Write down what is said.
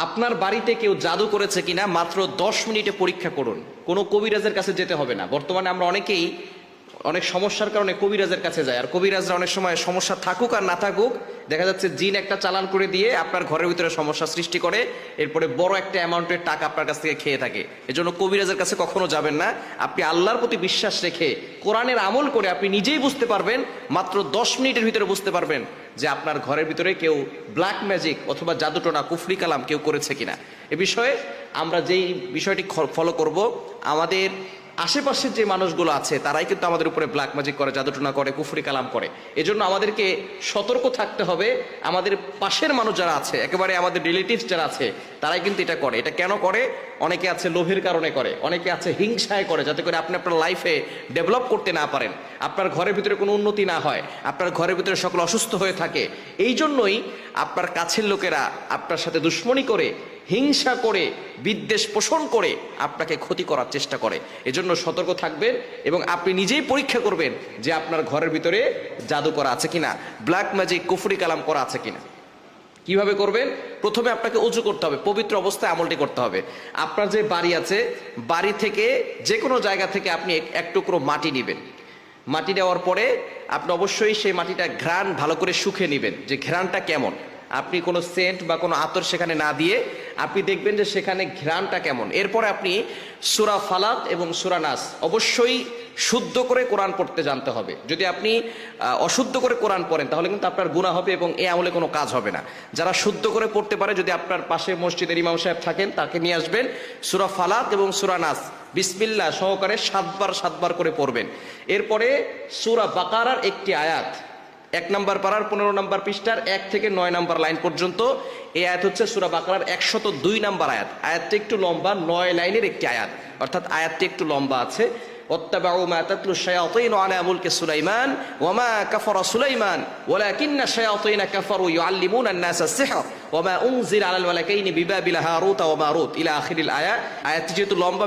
আপনার বাড়িতে কেউ জাদু করেছে কিনা মাত্র 10 মিনিটে পরীক্ষা করুন। কোনো কবিরাজের কাছে যেতে হবে না। বর্তমানে আমরা অনেকেই অনেক সমস্যার কারণে কবিরাজের কাছে যায়, আর কবিরাজরা অনেক সময় সমস্যা থাকুক আর না থাকুক, দেখা যাচ্ছে জিন একটা চালান করে দিয়ে আপনার ঘরের ভিতরে সমস্যা সৃষ্টি করে, এরপরে বড় একটা অ্যামাউন্টের টাকা আপনার কাছ থেকে খেয়ে থাকে। এজন্য কবিরাজের কাছে কখনো যাবেন না। আপনি আল্লাহর প্রতি বিশ্বাস রেখে কোরআনের আমল করে আপনি নিজেই বুঝতে পারবেন, মাত্র 10 মিনিটের ভিতরে বুঝতে পারবেন যে আপনার ঘরের ভিতরে কেউ ব্ল্যাক ম্যাজিক অথবা জাদুটোনা কুফরি কালাম কেউ করেছে কিনা। এ বিষয়ে আমরা যেই বিষয়টি ফলো করব, আমাদের আশেপাশের যে মানুষগুলো আছে তারাই কিন্তু আমাদের উপরে ব্ল্যাক ম্যাজিক করে, জাদুটোনা করে, কুফরি কালাম করে। এজন্য আমাদেরকে সতর্ক থাকতে হবে। আমাদের পাশের মানুষ যারা আছে, একেবারে আমাদের রিলেটিভস যারা আছে, তারাই কিন্তু এটা করে। এটা কেন করে? অনেকে আছে লোভের কারণে করে, অনেকে আছে হিংসায় করে, যাতে করে আপনি আপনার লাইফে ডেভেলপ করতে না পারেন, আপনার ঘরের ভিতরে কোনো উন্নতি না হয়, আপনার ঘরের ভিতরে সকল অসুস্থ হয়ে থাকে। এই জন্যই আপনার কাছের লোকেরা আপনার সাথে দুশ্মনী করে, হিংসা করে, বিদ্বেষ পোষণ করে আপনাকে ক্ষতি করার চেষ্টা করে। এজন্য সতর্ক থাকবেন এবং আপনি নিজেই পরীক্ষা করবেন যে আপনার ঘরের ভিতরে জাদু করা আছে কিনা, ব্ল্যাক ম্যাজিক কুফরি কালাম করা আছে কিনা। কিভাবে করবেন? প্রথমে আপনাকে ওযু করতে হবে, পবিত্র অবস্থায় আমলটি করতে হবে। আপনার যে বাড়ি আছে, বাড়ি থেকে যে কোনো জায়গা থেকে আপনি এক টুকরো মাটি নেবেন। মাটি নেওয়ার পরে আপনি অবশ্যই সেই মাটিটা ঘ্রাণ ভালো করে শুকে নেবেন, যে ঘ্রাণটা কেমন। আপনি কোনো সেন্ট বা কোনো আতর সেখানে না দিয়ে আপনি দেখবেন যে সেখানে ঘ্রাণটা কেমন। এরপরে আপনি সূরা ফালাক এবং সূরা নাস অবশ্যই শুদ্ধ করে কোরআন পড়তে জানতে হবে। যদি আপনি অশুদ্ধ করে কোরআন পড়েন তাহলে কিন্তু আপনার গুনাহ হবে এবং এই আমলে কোনো কাজ হবে না। যারা শুদ্ধ করে পড়তে পারে, যদি আপনার পাশে মসজিদের ইমাম সাহেব থাকেন তাকে নিয়ে আসবেন, সূরা ফালাক এবং সূরা নাস বিসমিল্লাহ সহকারে 7 বার করে পড়বেন। এরপরে সূরা বাকারার একটি আয়াত, 1 নম্বর পারার 15 নম্বর পৃষ্ঠার 1 থেকে 9 নম্বর লাইন পর্যন্ত, এই আয়াত হচ্ছে সূরা বাকারার 102 নম্বর আয়াত। আয়াতটি একটু লম্বা, 9 লাইনের একটি আয়াত, অর্থাৎ আয়াতটি একটু লম্বা আছে। ওয়াত্তাবাউ মা তাতলু শায়াতিন আলা মুলকি সুলাইমান ওয়া মা কাফারা সুলাইমান ওয়ালাকিন্না শায়াতিন কাফারু ইউআল্লিমুনা আন-নাসা আস-সিহর ওয়া মা উনজিলা আলাল মালাকাইনি বিবাবিল হারুত ওয়া মারুত ইলা আখিরিল আয়াত। আয়াতটি যেহেতু লম্বা